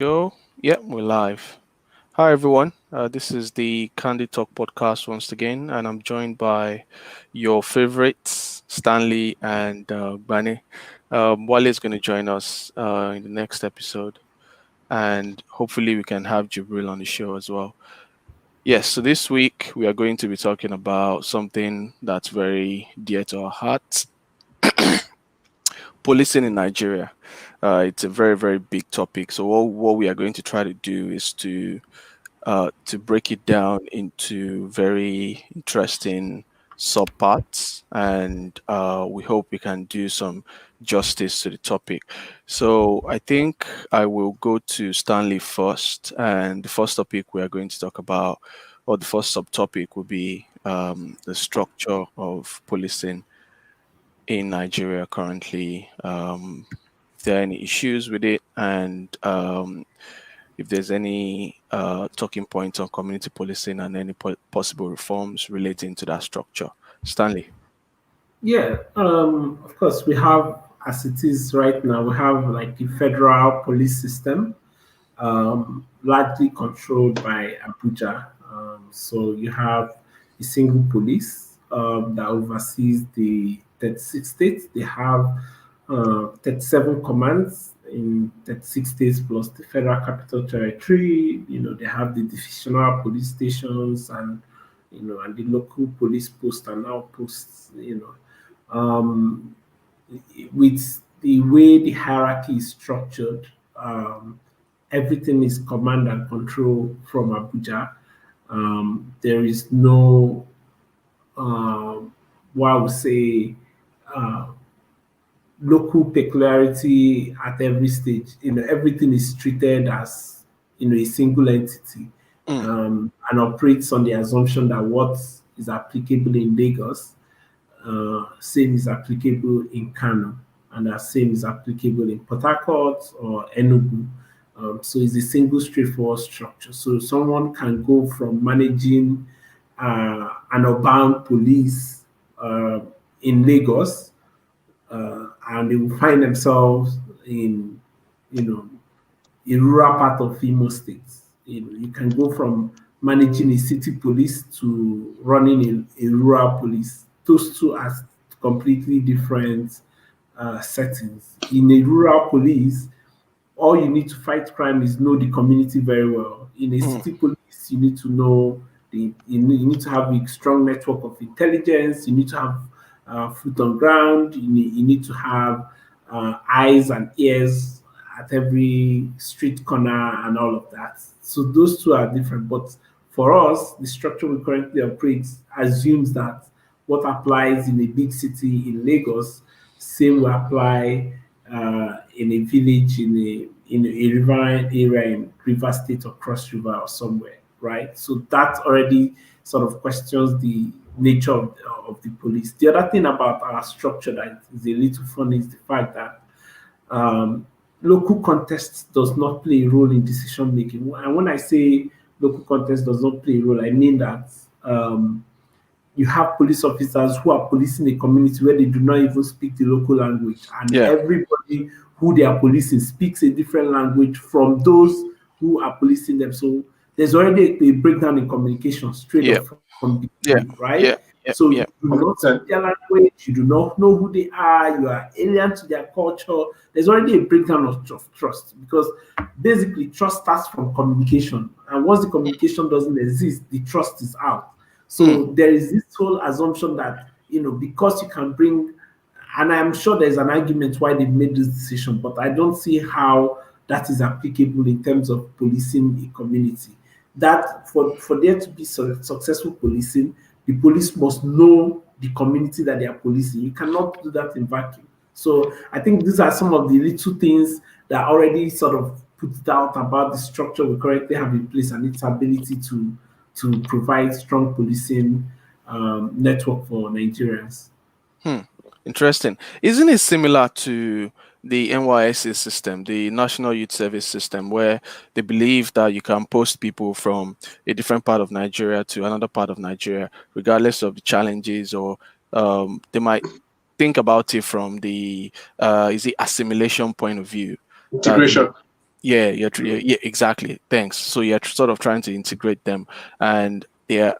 Go. Yep, we're live. Hi, everyone. This is the Candid Talk Podcast once again, and I'm joined by your favorites, Stanley and Bani. Wale is going to join us in the next episode, and hopefully, we can have Jibril on the show as well. Yes, so this week we are going to be talking about something that's very dear to our hearts: policing in Nigeria. It's a very, very big topic. So, what we are going to try to do is to break it down into very interesting subparts, and we hope we can do some justice to the topic. So I think I will go to Stanley first, and the first topic we are going to talk about, or the first subtopic, will be the structure of policing in Nigeria currently. If there are any issues with it, and if there's any talking points on community policing and any possible reforms relating to that structure. Stanley. Yeah, of course, we have, as it is right now, we have like the federal police system, largely controlled by Abuja. So you have a single police that oversees the 36 states. They have 37 commands in 36 states plus the federal capital territory. They have the divisional police stations and the local police posts and outposts. Um, with the way the hierarchy is structured, everything is command and control from Abuja. There is no, what I would say, uh, local peculiarity at every stage. Everything is treated as a single entity, Mm, and operates on the assumption that what is applicable in Lagos, same is applicable in Kano, and that same is applicable in Port Harcourt or Enugu. So it's a single straightforward structure. So someone can go from managing an urban police in Lagos, and they will find themselves in, you know, a rural part of Imo State. You can go from managing a city police to running a rural police. Those two are completely different settings. In a rural police, all you need to fight crime is know the community very well. In a mm, city police, you need to know you need to have a strong network of intelligence. You need to have foot on ground. You need to have eyes and ears at every street corner and all of that. So those two are different. But for us, the structure we currently operate assumes that what applies in a big city in Lagos, same will apply in a village in a river area in River State or Cross River or somewhere, right? So that already sort of questions the nature of the police. The other thing about our structure that is a little funny is the fact that um, local context does not play a role in decision making. And when I say local context does not play a role, I mean that you have police officers who are policing a community where they do not even speak the local language, and yeah. everybody who they are policing speaks a different language from those who are policing them. So there's already a breakdown in communication straight Yeah. up from the beginning, Yeah. right? Yeah. Yeah. So you Yeah. do not speak their language, you do not know who they are, you are alien to their culture. There's already a breakdown of trust, because basically trust starts from communication. And once the communication doesn't exist, the trust is out. Mm, So there is this whole assumption that, because you can bring, and I'm sure there's an argument why they've made this decision, but I don't see how that is applicable in terms of policing a community. That for there to be successful policing, the police must know the community that they are policing. You cannot do that in vacuum. So I think these are some of the little things that already sort of put out about the structure we currently have in place and its ability to provide strong policing network for Nigerians. hmm. Interesting. Isn't it similar to the NYSC system, the National Youth Service system, where they believe that you can post people from a different part of Nigeria to another part of Nigeria, regardless of the challenges, or they might think about it from the is it assimilation point of view, that Integration. Yeah, yeah, exactly. Thanks. So you're sort of trying to integrate them, and they're,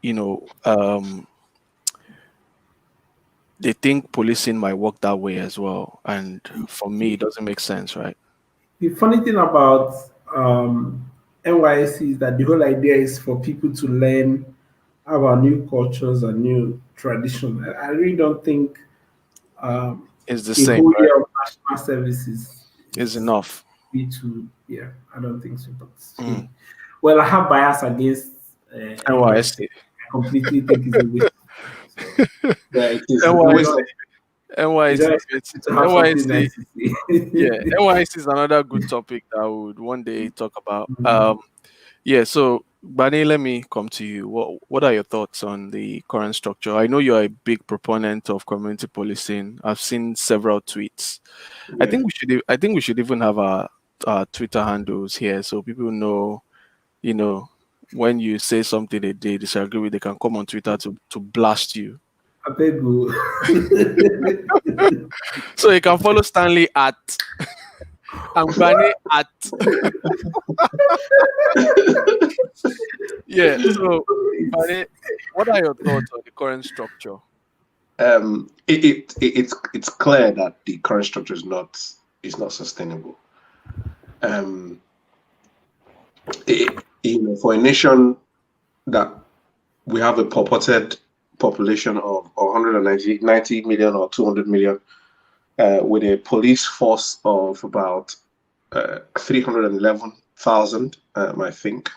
you know, they think policing might work that way as well. And for me, it doesn't make sense, right? The funny thing about NYSC is that the whole idea is for people to learn about new cultures and new tradition. I really don't think It's the a same, whole right? year of national services It's is enough. be to, yeah, I don't think so. But Mm. hey, well, I have bias against NYSC. NYSC. I completely think it's a waste of time. So Yeah, it is. It's a waste NYSC. of. you NYSC. don't expect to have something NYSC. nice to Yeah, say. NYSC is another good topic that I would one day talk about. Mm. Yeah, so Bani, let me come to you. What are your thoughts on the current structure? I know you're a big proponent of community policing. I've seen several tweets. Yeah. I think we should even have our Twitter handles here so people know, you know, when you say something they disagree with, they can come on Twitter to blast you. I beg you. So you can follow Stanley at and Bani at yeah. So Bani, what are your thoughts on the current structure? It's clear that the current structure is not sustainable. Um, for a nation that we have a purported population of 190 million or 200 million, with a police force of about 311,000, I think,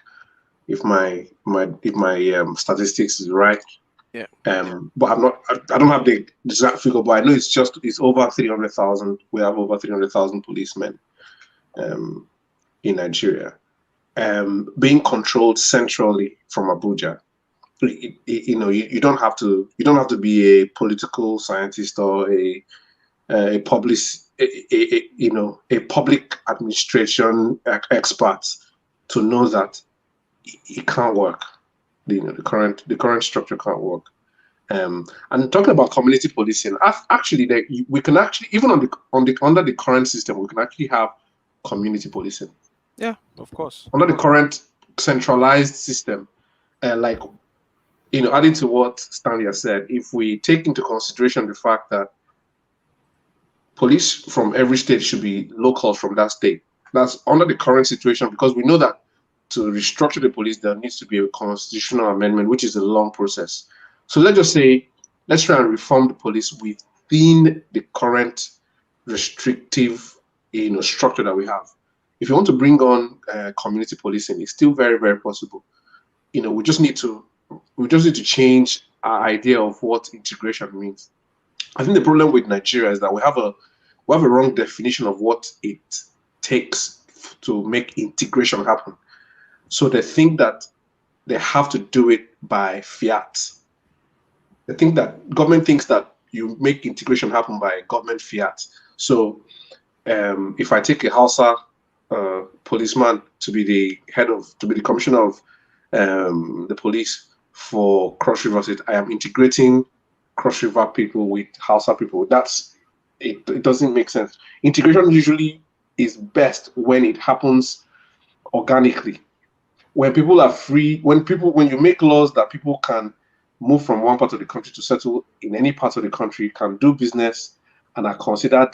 if my statistics is right. Yeah. But I don't have the exact figure, but I know it's over 300,000. We have over 300,000 policemen in Nigeria, being controlled centrally from Abuja. You don't have to be a political scientist or a public a public administration expert to know that it can't work. The current structure can't work. And talking about community policing, actually, we can actually, even under the current system, we can actually have community policing Yeah, of course. under the current centralized system. Like, adding to what Stanley has said, if we take into consideration the fact that police from every state should be locals from that state, that's under the current situation, because we know that to restructure the police, there needs to be a constitutional amendment, which is a long process. So let's try and reform the police within the current restrictive, structure that we have. If you want to bring on community policing, it's still very, very possible. We just need to change our idea of what integration means. I think the problem with Nigeria is that we have a wrong definition of what it takes to make integration happen. So they think that they have to do it by fiat. They think that government thinks that you make integration happen by government fiat. So if I take a Hausa policeman to be the commissioner of the police for Cross River State, I am integrating Cross River people with Hausa people. It doesn't make sense. Integration usually is best when it happens organically. When people are free, when you make laws that people can move from one part of the country to settle in any part of the country, can do business, and are considered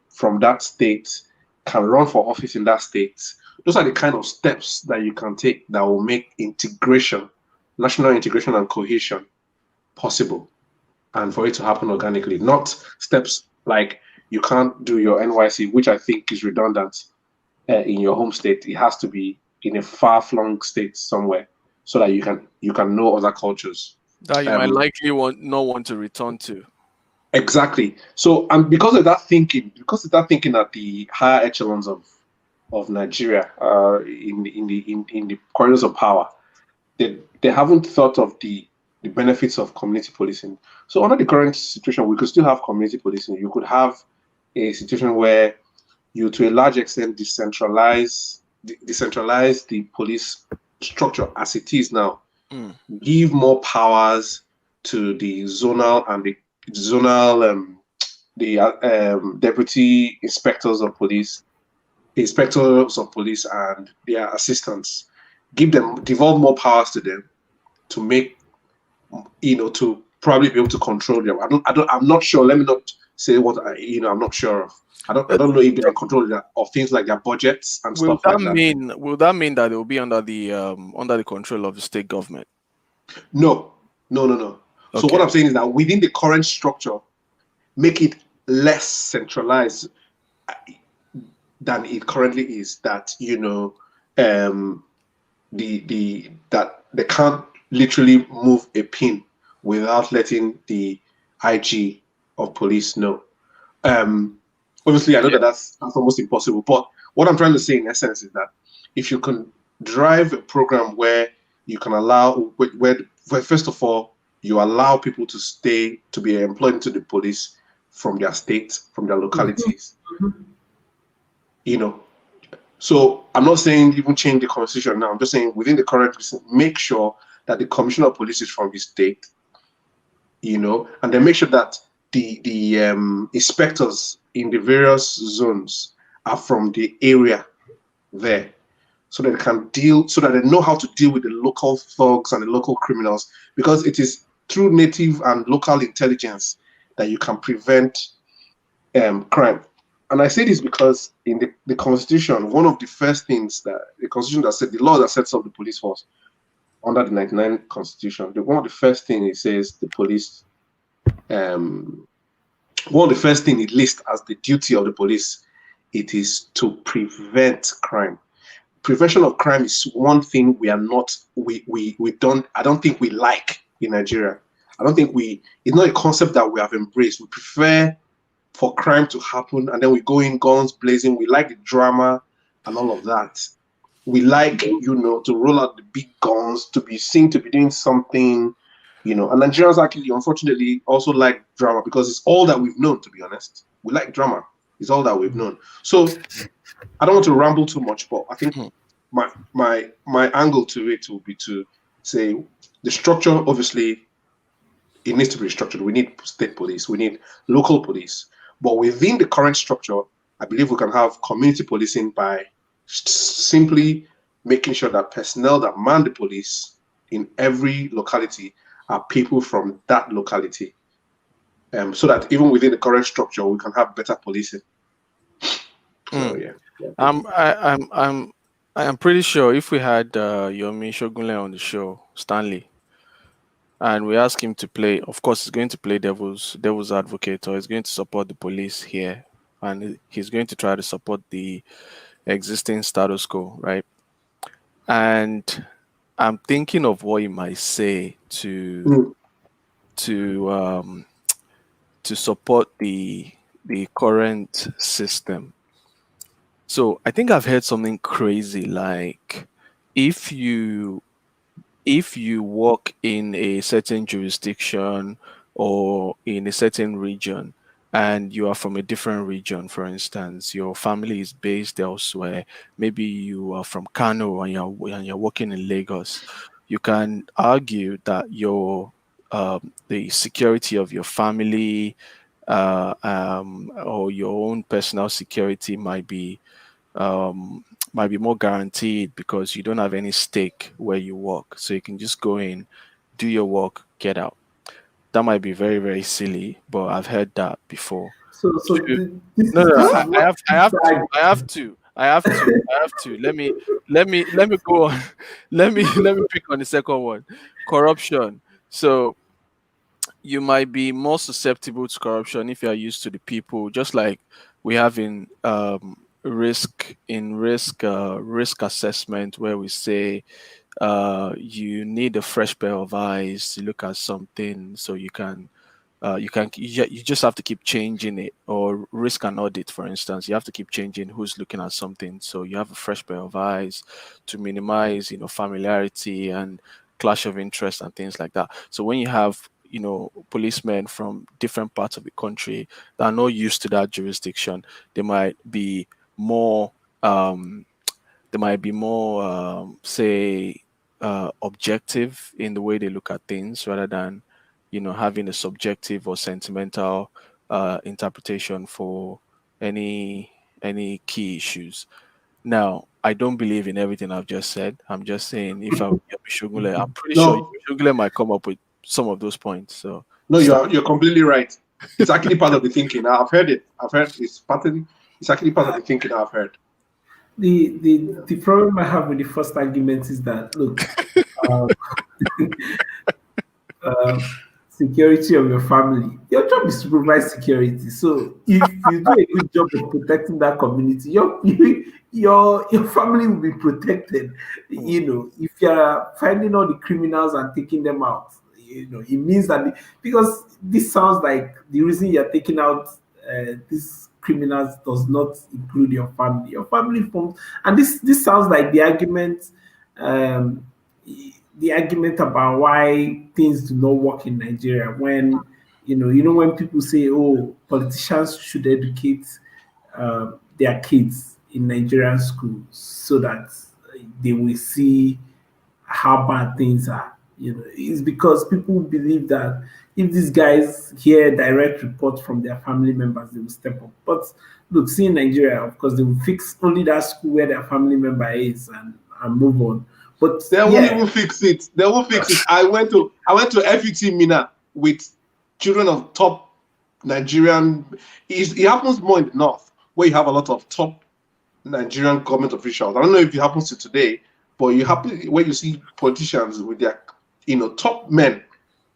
from that state, can run for office in that state. Those are the kind of steps that you can take that will make integration, national integration and cohesion possible, and for it to happen organically, not steps like you can't do your NYC, which I think is redundant in your home state. It has to be in a far-flung state somewhere so that you can know other cultures. That you might likely not want to return to. Exactly. So, and because of that thinking at the higher echelons of Nigeria, in the corridors of power, they haven't thought of the benefits of community policing. So under the current situation, we could still have community policing. You could have a situation where you, to a large extent, decentralize the police structure as it is now. Give more powers to the zonal and the deputy inspectors of police, inspectors of police and their assistants, devolve more powers to them to make, to probably be able to control them. I'm not sure. Let me not say what I'm not sure of. I Uh, don't know if they're in control of things like their budgets and Will stuff that like that. mean that it will be under the control of the state government? No, no, no, no. So what Okay. I'm saying is that within the current structure, make it less centralized than it currently is. That um, that they can't literally move a pin without letting the IG of police know. Um, Obviously, I know Yeah. that that's almost impossible. But what I'm trying to say in essence is that if you can drive a program where you can allow, where first of all you allow people to be employed into the police from their state, from their Mhm, localities, mhm. you know. So I'm not saying even change the constitution now. I'm just saying within the current, make sure that the commissioner of police is from the state, and then make sure that the inspectors in the various zones are from the area there, so that they can deal, so that they know how to deal with the local thugs and the local criminals, because it is through native and local intelligence that you can prevent crime. And I say this because in the Constitution, one of the first things that the Constitution that said, the law that sets up the police force under the 99 Constitution, one of the first things it says the police, um, one of the first things it lists as the duty of the police, it is to prevent crime. Prevention of crime is one thing we are not, we don't, I don't think we like in Nigeria. I don't think it's not a concept that we have embraced. We prefer for crime to happen and then we go in guns blazing. We like the drama and all of that. We like, to roll out the big guns, to be seen to be doing something, And Nigerians actually, unfortunately, also like drama because it's all that we've known, to be honest. We like drama. It's all that we've known. So I don't want to ramble too much, but I think Hmm. my angle to it will be to say the structure, obviously, it needs to be restructured. We need state police, we need local police. But within the current structure, I believe we can have community policing by simply making sure that personnel that man the police in every locality are people from that locality. So that even within the current structure, we can have better policing. So Hmm. yeah. I'm pretty sure if we had Yomi Shogunle on the show, Stanley, and we ask him to play, of course, he's going to play devil's advocate, or he's going to support the police here, and he's going to try to support the existing status quo, right? And I'm thinking of what he might say Mm, to um, to support the current system. So I think I've heard something crazy like if you if you work in a certain jurisdiction or in a certain region and you are from a different region, for instance, your family is based elsewhere, maybe you are from Kano and you're working in Lagos, you can argue that the security of your family or your own personal security um, might be more guaranteed because you don't have any stake where you work. So you can just go in, do your work, get out. That might be very, very silly, but I've heard that before. So Should- this No, is no, no, this is what I this have to, guy. I have to. Let me go on. Let me pick on the second one. Corruption. So you might be more susceptible to corruption if you are used to the people, just like we have in risk assessment, where we say you need a fresh pair of eyes to look at something, so you just have to keep changing it. Or risk and audit, for instance, you have to keep changing who's looking at something, so you have a fresh pair of eyes to minimize familiarity and clash of interest and things like that. So when you have policemen from different parts of the country that are not used to that jurisdiction, they might be more um say objective in the way they look at things, rather than having a subjective or sentimental interpretation for any any key issues. Now, I don't believe in everything I've just said. I'm just saying if I were Shogule, I'm pretty sure No, Shogule might come up with some of those points. So no, start. you're completely right. It's actually part of the thinking. I've heard it. I've heard it's actually part of the thinking I've heard. The problem I have with the first argument is that look, uh, uh, security of your family. Your job is to provide security. So if you do a good job of protecting that community, your family will be protected. Mm, If you're finding all the criminals and taking them out, it means that because this sounds like the reason you're taking out these criminals does not include your family. Your family forms, and this sounds like um, the argument about why things do not work in Nigeria when when people say, "Oh, politicians should educate their kids in Nigerian schools so that they will see how bad things are." It's because people believe that if these guys hear direct reports from their family members, they will step up. But look, see in Nigeria, of course, they will fix only that school where their family member is and move on. But They won't yeah, even fix it. They won't fix it. I went to FUT Mina with children of top Nigerian. It happens more in the north, where you have a lot of top Nigerian government officials. I don't know if it happens to today, but you happen where you see politicians with their top men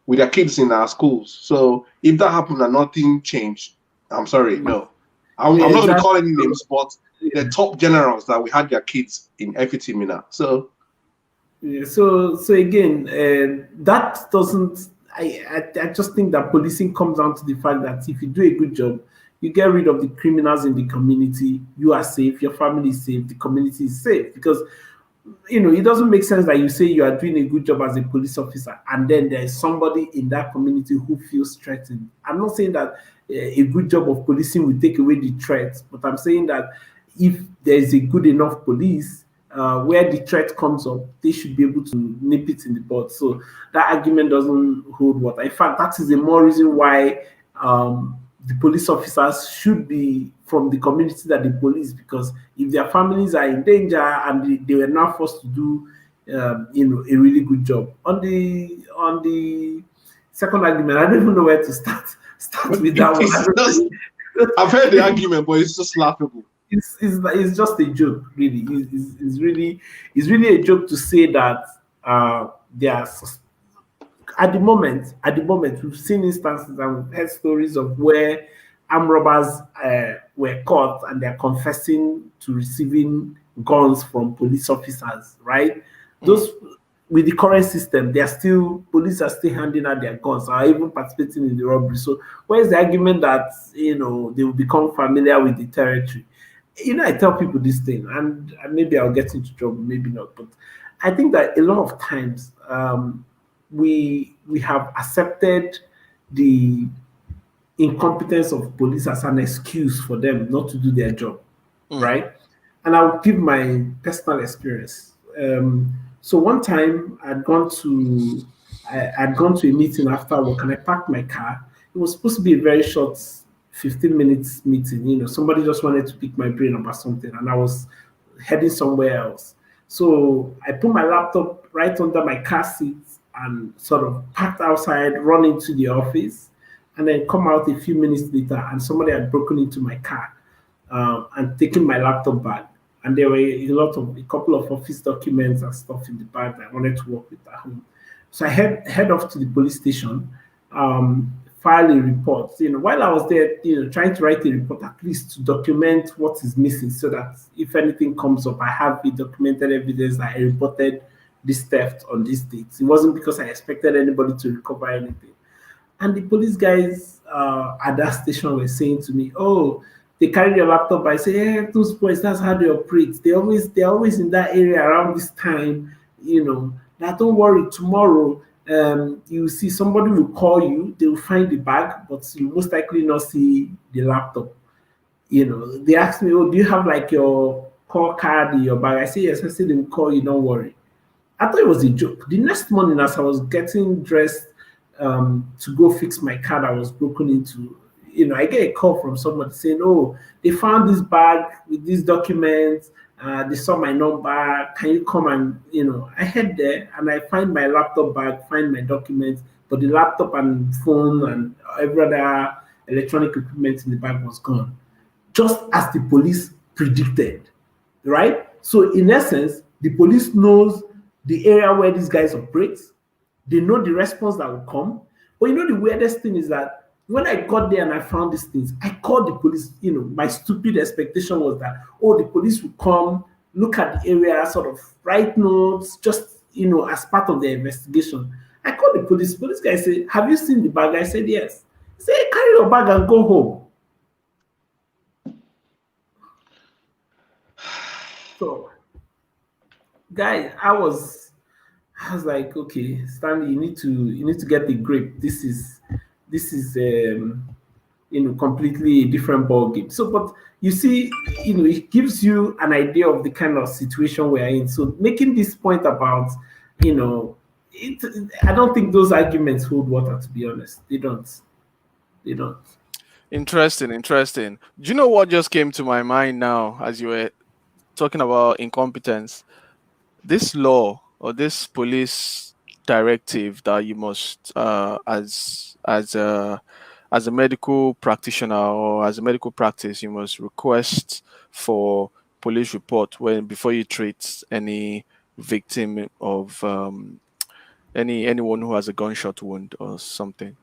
with their kids in our schools. So if that happened and nothing changed, I'm sorry, no. I'm yeah, not going to exactly. call any names, but the top generals that we had their kids in FUT Mina. So Yeah, so again, that doesn't. I just think that policing comes down to the fact that if you do a good job, you get rid of the criminals in the community. You are safe. Your family is safe. The community is safe because it doesn't make sense that you say you are doing a good job as a police officer and then there is somebody in that community who feels threatened. I'm not saying that a good job of policing will take away the threats, but I'm saying that if there is a good enough police where the threat comes up, they should be able to nip it in the bud. So that argument doesn't hold water. In fact, that is the more reason why the police officers should be from the community that they police, because if their families are in danger and they were not forced to do a really good job. On the second argument, I don't even know where to start with that one. I it's just, don't I've heard the know. argument, but it's just laughable. It's just a joke, really. It's really a joke to say that they are at the moment, we've seen instances and we've heard stories of where armed robbers were caught and they're confessing to receiving guns from police officers, right? mm, Those with the current system, police are still handing out their guns, are even participating in the robbery. So where's the argument that they will become familiar with the territory? I tell people this thing, and maybe I'll get into trouble, maybe not, but I think that a lot of times we have accepted the incompetence of police as an excuse for them not to do their job, mm, right? And I'll give my personal experience. So one time I'd gone to a meeting after work and I parked my car. It was supposed to be a very short 15 minutes meeting. Somebody just wanted to pick my brain about something and I was heading somewhere else. So I put my laptop right under my car seat and sort of parked outside, run into the office, and then come out a few minutes later and somebody had broken into my car and taken my laptop bag. And there were a couple of office documents and stuff in the bag that I wanted to work with at home. So I head off to the police station, file a report. While I was there, trying to write a report at least to document what is missing, so that if anything comes up, I have the documented evidence that I reported this theft on this date. It wasn't because I expected anybody to recover anything. And the police guys at that station were saying to me, "Oh, they carry your laptop." I say, "Yeah, those boys, that's how they operate. They're always in that area around this time. Now don't worry. Tomorrow, you see somebody will call you. They will find the bag, but you most likely not see the laptop." They asked me, "Oh, do you have like your call card in your bag?" I say, "Yes." I said, "They will call you. Don't worry." I thought it was a joke. The next morning, as I was getting dressed to go fix my car that was broken into, I get a call from somebody saying, "Oh, they found this bag with these documents. They saw my number. Can you come and I head there and I find my laptop bag, find my documents, but the laptop and phone and every other electronic equipment in the bag was gone, just as the police predicted, right? So in essence, the police knows the area where these guys operate. They know the response that will come. But the weirdest thing is that when I got there and I found these things, I called the police. My stupid expectation was that, oh, the police will come, look at the area, sort of write notes, just, as part of their investigation. I called the police. Police guy said, "Have you seen the bag?" I said, "Yes." He said, "Carry your bag and go home." So, guy, I was like, okay, Stanley, you need to get the grip. This is completely a different ball game. So, but you see, it gives you an idea of the kind of situation we're in. So, making this point about, I don't think those arguments hold water. To be honest, they don't. They don't. Interesting, interesting. Do you know what just came to my mind now as you were talking about incompetence? This law or this police directive that you must, as a medical practitioner or as a medical practice, you must request for police report when before you treat any victim of anyone who has a gunshot wound or something.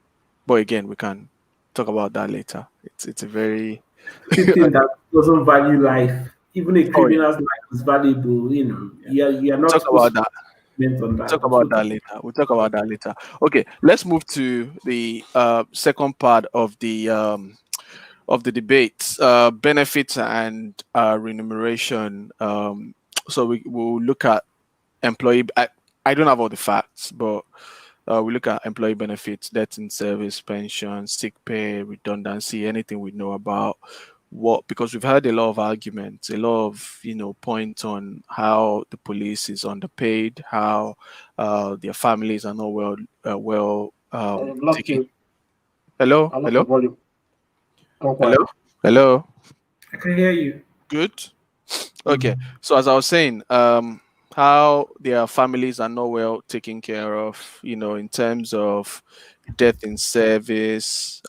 But again, we can talk about that later. It's a very Anything that doesn't value life, even a oh yeah. criminal's life is valuable. You're We'll not talk supposed about to that. comment on We'll that. talk But about that later. We'll talk about that later. Okay, let's move to the second part of the debate, benefits and remuneration. So will look at employee. I don't have all the facts, but we look at employee benefits, death in service, pension, sick pay, redundancy, anything we know about what, because we've heard a lot of arguments, a lot of points on how the police is underpaid, how their families are not well I've lost taken. you. Hello, I lost the hello, volume. Go hello, quiet. hello. I can hear you. Good. Okay. So as I was saying, how their families are not well taken care of, in terms of death in service,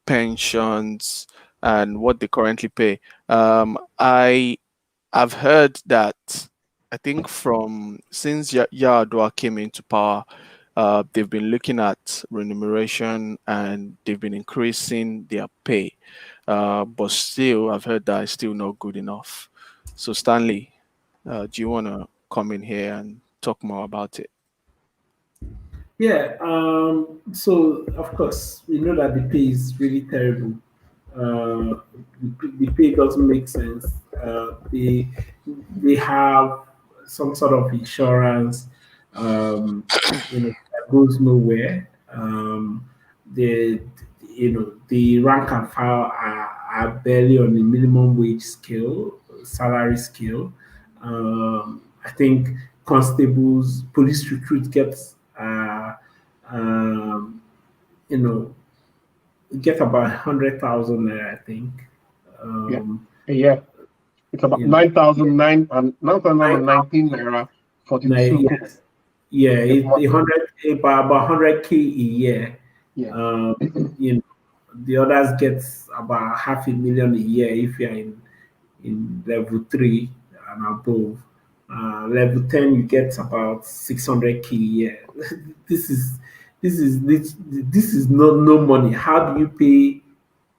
pensions, and what they currently pay. I've heard that I think from since Yar'Adua came into power, they've been looking at remuneration and they've been increasing their pay. But still, I've heard that it's still not good enough. So, Stanley, do you want to come in here and talk more about it? Yeah. So of course we know that the pay is really terrible. The pay doesn't make sense. They have some sort of insurance, that goes nowhere. The the rank and file are barely on the minimum wage scale, salary scale. I think constables, police recruit gets um, you know get about 100,000 naira, I think. Yeah. Um, Yeah. It's about you know, 9,009 and 9,019 naira yeah, 42 yeah, a a month. hundred, about 100K a year. Yeah. Um, you know, the others get about half a million a year if you're in level three and above. Level 10, you get about 600K a year. this is this is no money. How do you pay?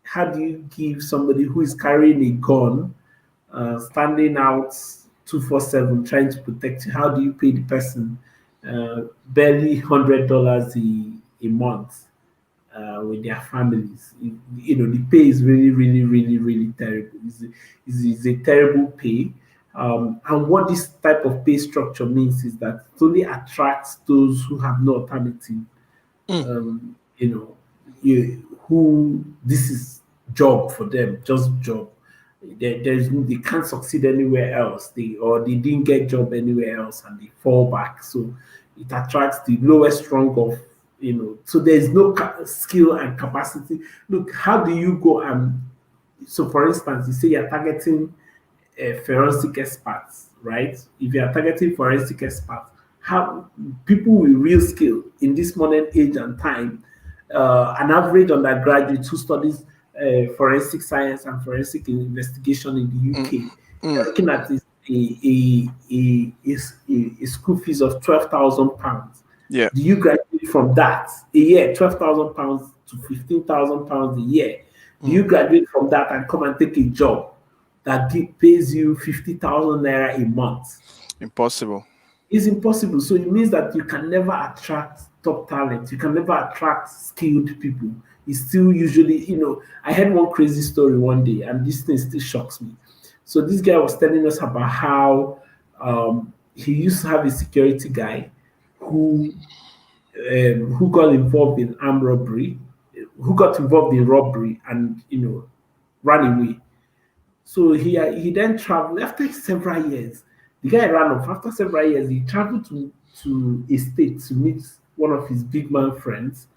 How do you give somebody who is carrying a gun, standing out 247 trying to protect you? How do you pay the person barely $100 a month with their families? The pay is really, really, really, really terrible. It's a terrible pay. And what this type of pay structure means is that it only attracts those who have no alternative. Mm. You know, who this is job for them, just job. They can't succeed anywhere else. They didn't get job anywhere else, and they fall back. So it attracts the lowest rung of So there's no skill and capacity. Look, how do you go and, so for instance, you say you're targeting forensic experts, right? If you are targeting forensic experts, how people with real skill in this modern age and time, an average undergraduate who studies forensic science and forensic investigation in the mm, UK, mm. you're looking at a school fees of £12,000. Yeah. Do you graduate from that a year, £12,000 to £15,000 a year? Do you Mm. graduate from that and come and take a job that pays you 50,000 naira a month? Impossible. It's impossible. So it means that you can never attract top talent. You can never attract skilled people. It's still usually, I heard one crazy story one day, and this thing still shocks me. So this guy was telling us about how he used to have a security guy who got involved in armed robbery, who got involved in robbery and ran away. So he then traveled after several years. The guy ran off. After several years, he traveled to a state to meet one of his big man friends.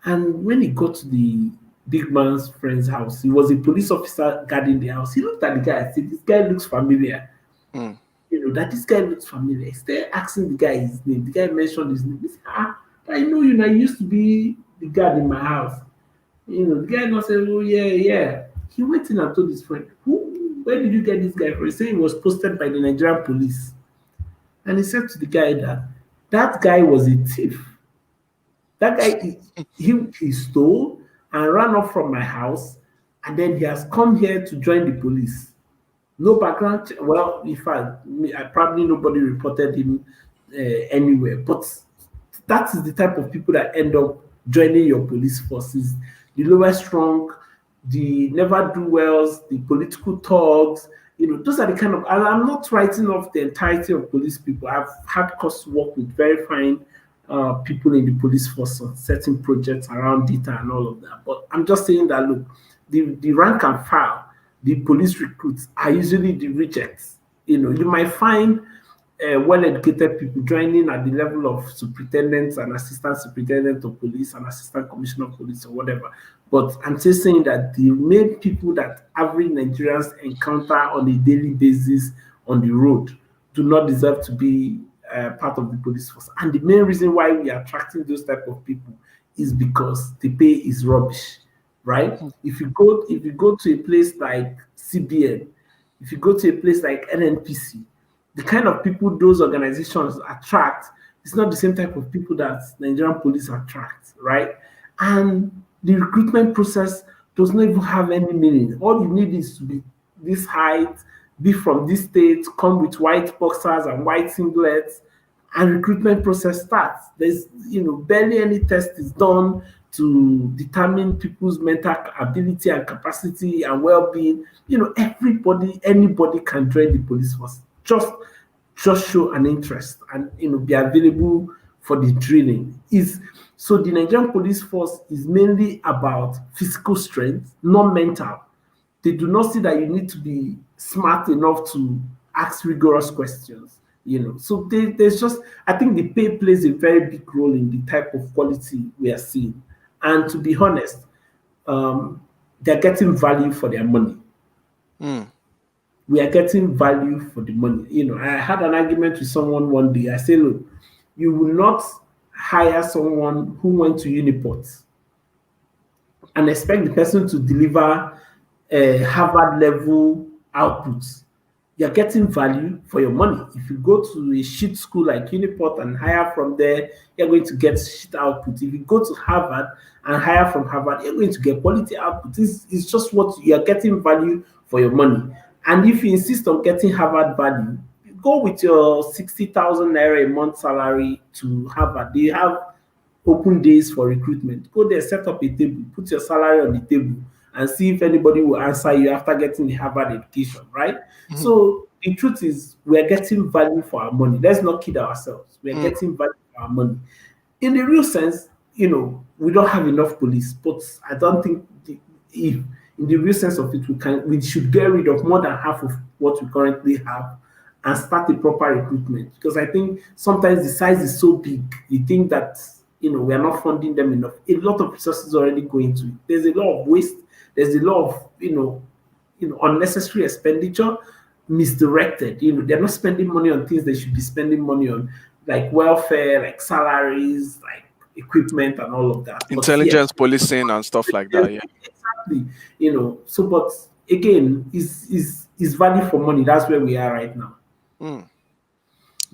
And when he got to the big man's friend's house, he was a police officer guarding the house. He looked at the guy and said, "This guy looks familiar." Mm. That this guy looks familiar. He started asking the guy his name. The guy mentioned his name. He said, I know you now. You used to be the guard in my house. The guy now said, "Oh, yeah, yeah." He went in and told his friend, where did you get this guy from? He said he was posted by the Nigerian police. And he said to the guy that that guy was a thief. That guy, he stole and ran off from my house. And then he has come here to join the police. No background. Well, in fact, I probably nobody reported him anywhere. But that is the type of people that end up joining your police forces. The lowest rung, the never do wells, the political thugs. Those are the kind of. And I'm not writing off the entirety of police people. I've had cause to work with very fine people in the police force on certain projects around data and all of that. But I'm just saying that look, the rank and file, the police recruits are usually the rejects. You might find well-educated people joining at the level of superintendents and assistant superintendent of police and assistant commissioner of police or whatever. But I'm just saying that the main people that average Nigerians encounter on a daily basis on the road do not deserve to be part of the police force. And the main reason why we are attracting those type of people is because the pay is rubbish, right? If you go to a place like CBN, if you go to a place like NNPC, the kind of people those organizations attract is not the same type of people that Nigerian police attract, right? And the recruitment process does not even have any meaning. All you need is to be this height, be from this state, come with white boxers and white singlets, and recruitment process starts. There's barely any test is done to determine people's mental ability and capacity and well-being. Anybody can join the police force. Just show an interest and be available for the drilling. So the Nigerian police force is mainly about physical strength, not mental. They do not see that you need to be smart enough to ask rigorous questions. So there's just, I think the pay plays a very big role in the type of quality we are seeing. And to be honest, they're getting value for their money. Mm. We are getting value for the money. I had an argument with someone one day. I said, look, you will not hire someone who went to Uniport and expect the person to deliver Harvard level outputs. You're getting value for your money. If you go to a shit school like Uniport and hire from there, you're going to get shit output. If you go to Harvard and hire from Harvard, you're going to get quality output. It's just what you're getting value for your money. And if you insist on getting Harvard value, go with your 60,000 naira a month salary to Harvard. They have open days for recruitment. Go there, set up a table, put your salary on the table, and see if anybody will answer you after getting the Harvard education, right? Mm-hmm. So the truth is, we're getting value for our money. Let's not kid ourselves. We're getting value for our money. In the real sense, we don't have enough police, but I don't think if in the real sense of it, we should get rid of more than half of what we currently have and start a proper recruitment. Because I think sometimes the size is so big, you think that we are not funding them enough. A lot of resources already going to it. There's a lot of waste. There's a lot of unnecessary expenditure, misdirected. They're not spending money on things they should be spending money on, like welfare, like salaries, like equipment, and all of that. But Intelligence policing and stuff like that. Yeah. exactly. So, but again, is value for money. That's where we are right now.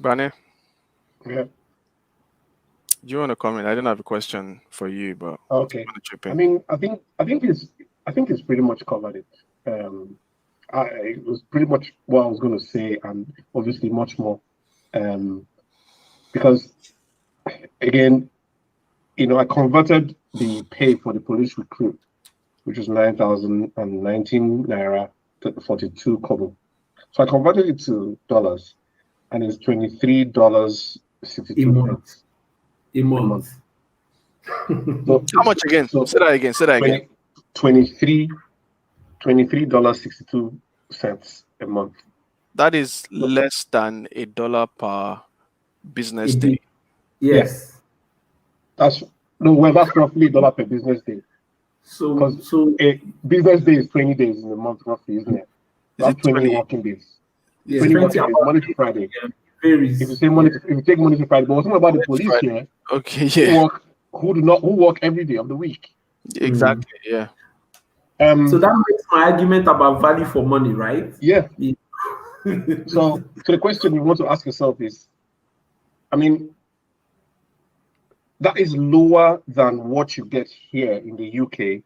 Bane, Yeah. do you want to comment? I didn't have a question for you, but Okay. I mean, I think it's pretty much covered it. It was pretty much what I was going to say, and obviously much more. Because again, I converted the pay for the police recruit, which was 9,019 naira to 42 kobo. So I converted it to dollars, and it's $23.62 a month. So how much again? So say that again. $23.62 a month. That is less than $1 per business day. Yes. That's roughly $1 per business day. So a business day is 20 days in a month, roughly, isn't it? That's 20 working days. Yes, 20 working days, Monday to Friday. Varies. If you take Monday to Friday, but what's about the police here? Okay, yeah. Who work every day of the week? Exactly, yeah. So that makes my argument about value for money, right? Yeah. So the question you want to ask yourself is, I mean, that is lower than what you get here in the UK,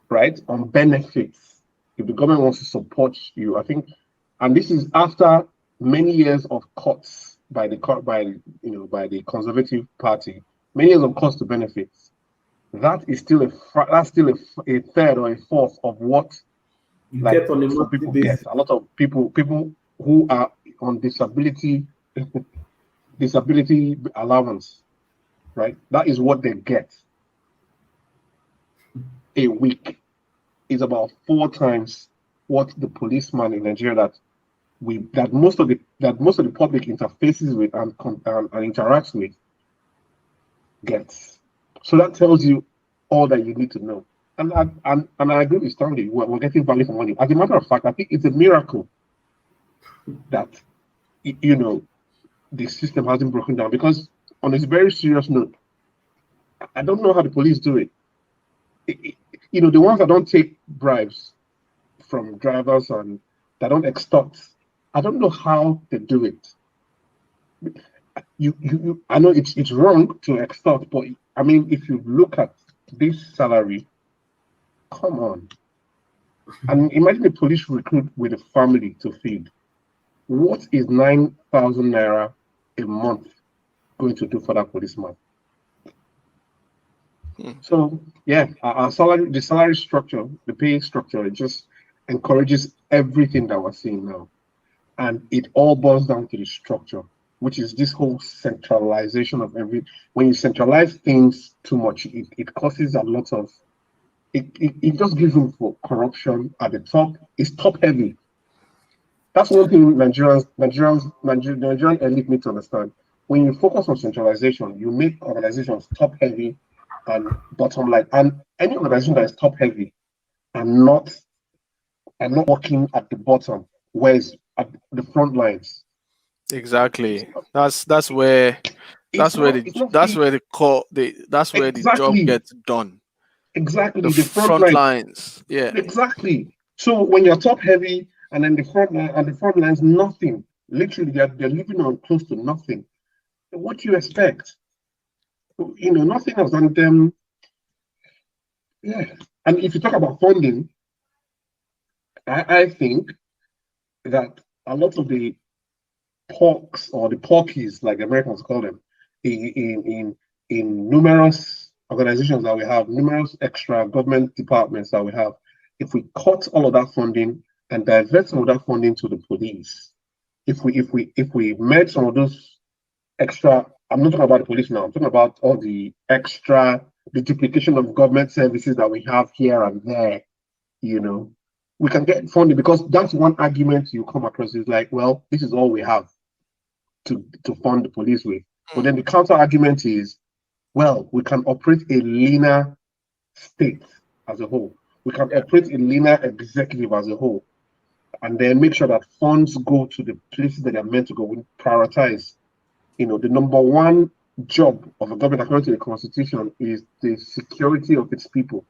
right? On benefits. If the government wants to support you, I think, and this is after many years of cuts by the Conservative Party, many years of cuts to benefits. That is still a third or a fourth of what you get on a some people get. A lot of people who are on disability allowance, right? That is what they get a week. Is about 4 times what the policeman in Nigeria that most of the public interfaces with and interacts with gets. So that tells you all that you need to know. And I agree with Stanley. We're getting value for money. As a matter of fact, I think it's a miracle that the system hasn't broken down, because on a very serious note, I don't know how the police do it. The ones that don't take bribes from drivers and that don't extort, I don't know how they do it. I know it's wrong to extort, but I mean, if you look at this salary, come on. And imagine a police recruit with a family to feed. What is 9,000 naira a month going to do for that policeman? So yeah, the salary structure, the pay structure, it just encourages everything that we're seeing now, and it all boils down to the structure, which is this whole centralization of every. When you centralize things too much, it causes a lot of. It just gives room for corruption at the top. It's top heavy. That's one thing Nigerian elite need to understand. When you focus on centralization, you make organizations top heavy and bottom line. And any organization that is top heavy and not working at the bottom, whereas at the front lines. Exactly. That's where the job gets done. Exactly. The front lines. Yeah. Exactly. So when you're top heavy and then the front lines, nothing. Literally, they're living on close to nothing. What do you expect? Nothing else. And yeah. And if you talk about funding, I think that a lot of the porks or the porkies, like the Americans call them, in numerous organizations that we have, numerous extra government departments that we have, if we cut all of that funding and divert some of that funding to the police, if we made some of those extra, I'm not talking about the police now, I'm talking about all the duplication of government services that we have here and there, we can get funding, because that's one argument you come across is like, well, this is all we have to fund the police with. But then the counter argument is, well, we can operate a leaner state as a whole. We can operate a leaner executive as a whole, and then make sure that funds go to the places that they're meant to go. We prioritize. The number one job of a government, according to the Constitution, is the security of its people.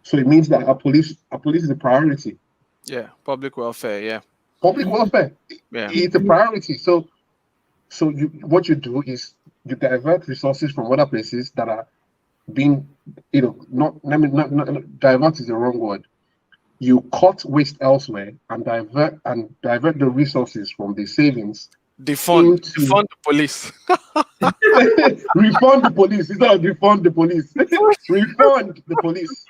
So it means that our police is a priority. Yeah, public welfare. Yeah, Public welfare. yeah. It's a priority. So what you do is you divert resources from other places that are being, not divert is the wrong word. You cut waste elsewhere and divert the resources from the savings Defund the police. refund the police. It's not refund the police. Refund the police.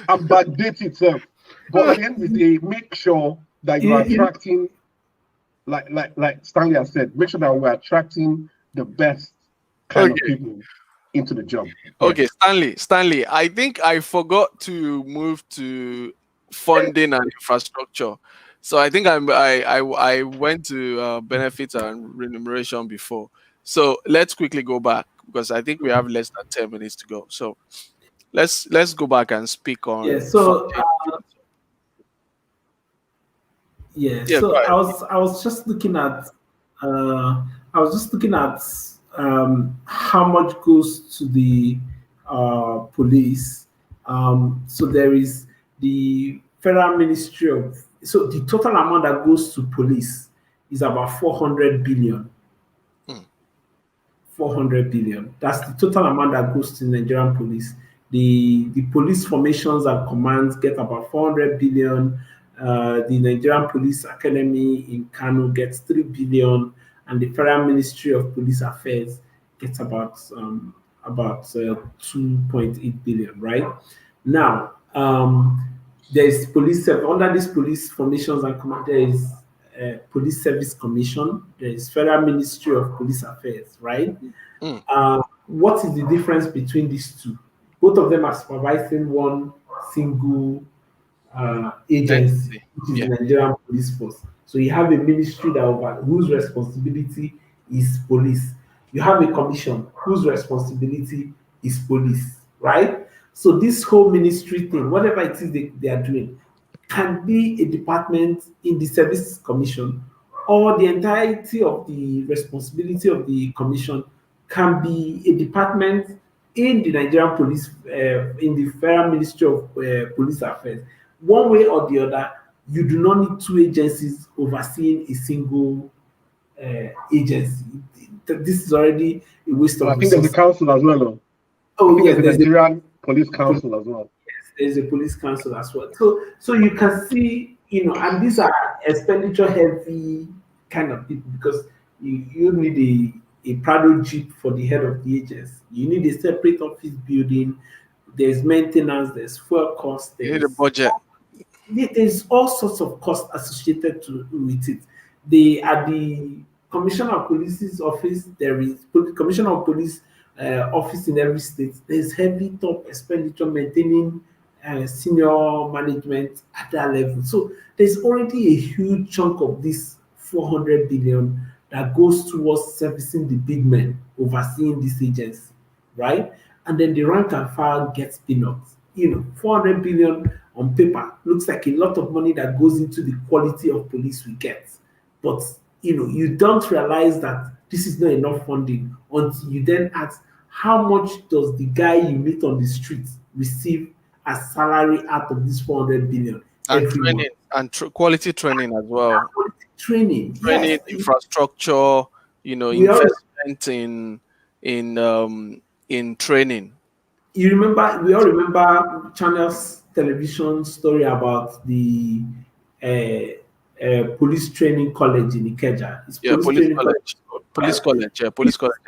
And backdate itself. But at the end of the day, make sure that you are attracting, like Stanley has said, make sure that we're attracting the best kind of people into the job. Okay, Stanley, I think I forgot to move to funding and infrastructure. So I think I went to benefits and remuneration before. So let's quickly go back because I think we have less than 10 minutes to go. So let's go back and speak on. Yeah. So So I was just looking at how much goes to the police. So there is the Federal Ministry of. So the total amount that goes to police is about 400 billion. 400 billion. That's the total amount that goes to Nigerian police. The police formations and commands get about 400 billion. The Nigerian Police Academy in Kano gets 3 billion, and the Federal Ministry of Police Affairs gets about 2.8 billion. Right now, there's police under this police formations and command. There is Police Service Commission. There is Federal Ministry of Police Affairs. Right. What is the difference between these two? Both of them are supervising one single agency, which is the Nigerian Police Force. So you have a ministry whose responsibility is police. You have a commission whose responsibility is police, right? So this whole ministry thing, whatever it is they are doing, can be a department in the service commission, or the entirety of the responsibility of the commission can be a department in the Nigerian Police, in the Federal Ministry of Police Affairs. One way or the other, you do not need two agencies overseeing a single agency. This is already a waste of resources. I think there's a council as well. There's the Nigerian Police Council as well. Yes, there's a police council as well. So you can see, and these are expenditure heavy kind of people, because you need a Prado Jeep for the head of the agency. You need a separate office building. There's maintenance. There's fuel costs. You need a budget. There's all sorts of costs associated with it. At the Commissioner of Police's office, there is Commissioner of Police office in every state. There's heavy top expenditure maintaining senior management at that level. So there's already a huge chunk of this 400 billion that goes towards servicing the big men overseeing this agency, right? And then the rank and file gets peanuts. 400 billion on paper looks like a lot of money that goes into the quality of police we get. But, you don't realize that this is not enough funding until you then ask, how much does the guy you meet on the street receive as salary out of this 400 billion? And training and quality training as well. Training, yes. Infrastructure, investment in training. We all remember Channel's television story about the police training college in Ikeja. Police college in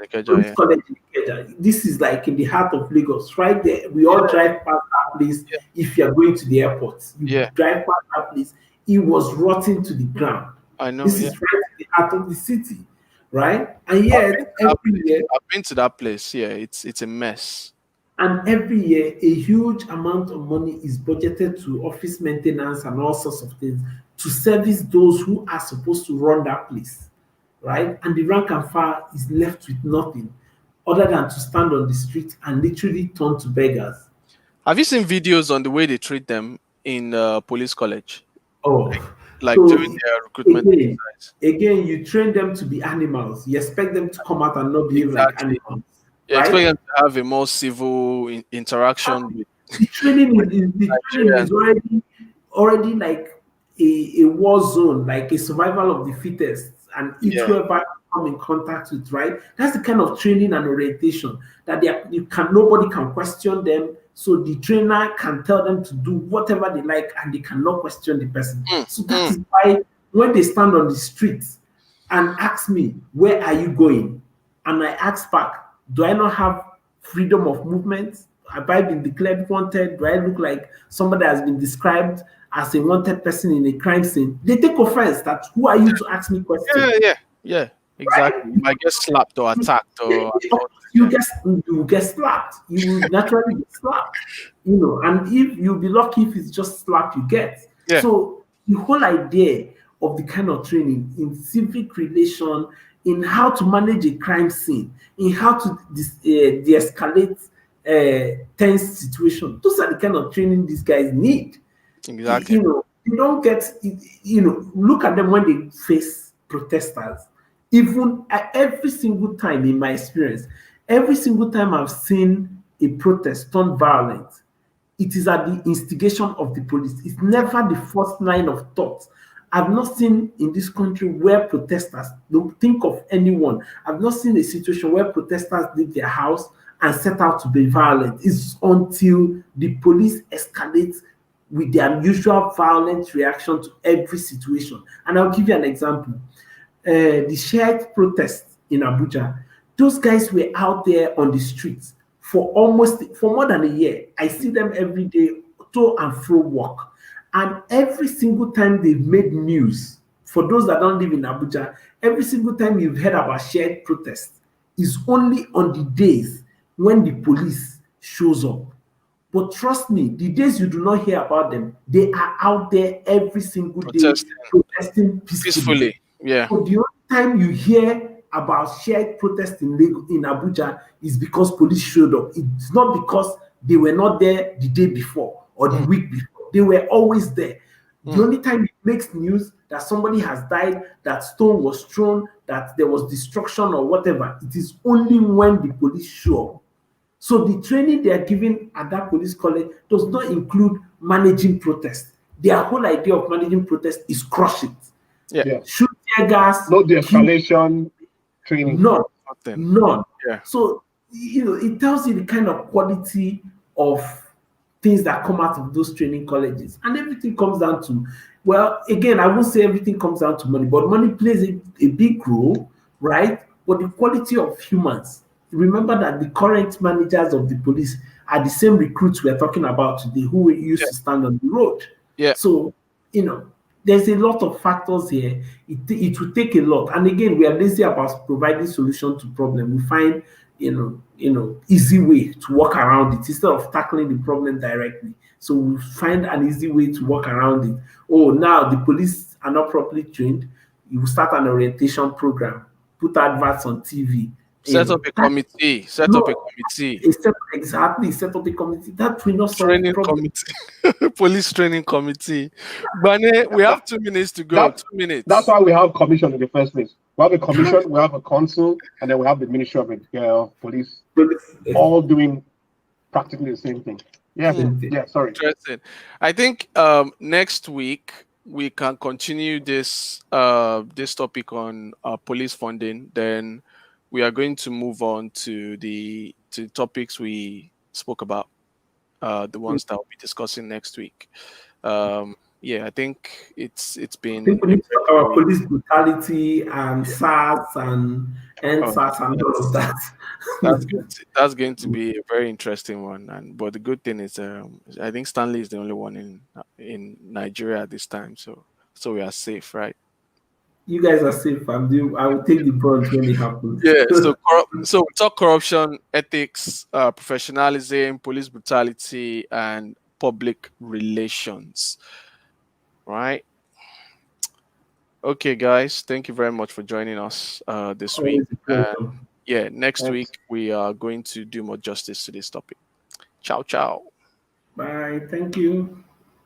Ikeja. This is like in the heart of Lagos, right there. We all drive past that place. If you are going to the airport, you drive past that place. It was rotting to the ground. I know. This is right in the heart of the city, right? And yet, every year, I've been to that place. Yeah, it's a mess. And every year, a huge amount of money is budgeted to office maintenance and all sorts of things to service those who are supposed to run that place, right? And the rank and file is left with nothing. other than to stand on the street and literally turn to beggars. Have you seen videos on the way they treat them in police college, Oh, like so during their recruitment again, exercise? again, you train them to be animals. You expect them to come out and not behave like Exactly. animals, You expect right? them to have a more civil interaction with with The training Nigerians. is already like a war zone, like a survival of the fittest, and each Yeah, whoever come in contact with, right? That's the kind of training and orientation that nobody can question them. So the trainer can tell them to do whatever they like, and they cannot question the person. mm, So that mm, is why when they stand on the streets and ask me, "Where are you going?" and I ask back, "Do I not have freedom of movement? Have I been declared wanted? Do I look like somebody that has been described as a wanted person in a crime scene?" They take offense that who are you to ask me questions? yeah. Exactly. You might get slapped or attacked or You get you get slapped. You will naturally get slapped, And if you'll be lucky if it's just slap you get. yeah. So the whole idea of the kind of training in civic relation, in how to manage a crime scene, in how to de-escalate tense situation, those are the kind of training these guys need. Exactly. You don't get, look at them when they face protesters. Even every single time in my experience, every single time I've seen a protest turn violent, it is at the instigation of the police. It's never the first line of thought. I've not seen in this country where protesters don't think of anyone. I've not seen a situation where protesters leave their house and set out to be violent. It's until the police escalates with their usual violent reaction to every situation. And I'll give you an example. The shared protest in Abuja, those guys were out there on the streets for more than a year. I see them every day, to and fro work. And every single time they've made news, for those that don't live in Abuja, every single time you've heard about shared protest is only on the days when the police shows up. But trust me, the days you do not hear about them, they are out there every single day Protesting protesting peacefully. peacefully. Yeah. So the only time you hear about shared protest in Abuja is because police showed up. It's not because they were not there the day before or the Mm, week before. They were always there. The mm. only time it makes news that somebody has died, that stone was thrown, that there was destruction or whatever, it is only when the police show up. So the training they are giving at that police college does not include managing protest. Their whole idea of managing protest is crush it. Yeah. Yeah. Shoot tear gas, No kill, de-escalation training. none, Nothing. none. Yeah. So it tells you the kind of quality of things that come out of those training colleges, and everything comes down to, well, again, I won't say everything comes down to money, but money plays a big role, right? But the quality of humans. Remember that the current managers of the police are the same recruits we're talking about today who used Yeah. to stand on the road. Yeah. So, there's a lot of factors here. It will take a lot. And again, we are lazy about providing solution to problem. We find, easy way to work around it instead of tackling the problem directly. So we find an easy way to work around it. Oh, now the police are not properly trained. You will start an orientation program, put adverts on TV. Set up a That committee. Set up a no, committee. exactly set up a committee. That will not solve the Training problem. committee. Police training committee. Bane, we have 2 minutes to go. That, 2 minutes. that's why we have commission in the first place. We have a commission, we have a council, and then we have the Ministry of Police, all doing practically the same thing. Yeah, yeah. Sorry. Interesting. I think next week we can continue this this topic on police funding. Then we are going to move on to the topics we spoke about, the ones that we'll be discussing next week. Yeah, I think it's I been think we need to talk about police brutality and SARS and oh, NSAS and all of that. that's going to be a very interesting one. And but the good thing is, I think Stanley is the only one in Nigeria at this time, so we are safe, right? You guys are safe. I will take the brunt when it happens. Yeah. So we talk corruption, ethics, professionalism, police brutality, and public relations. Right. Okay, guys. Thank you very much for joining us this week. Always a pleasure. Yeah, next Thanks. week we are going to do more justice to this topic. Ciao, ciao. Bye. Thank you.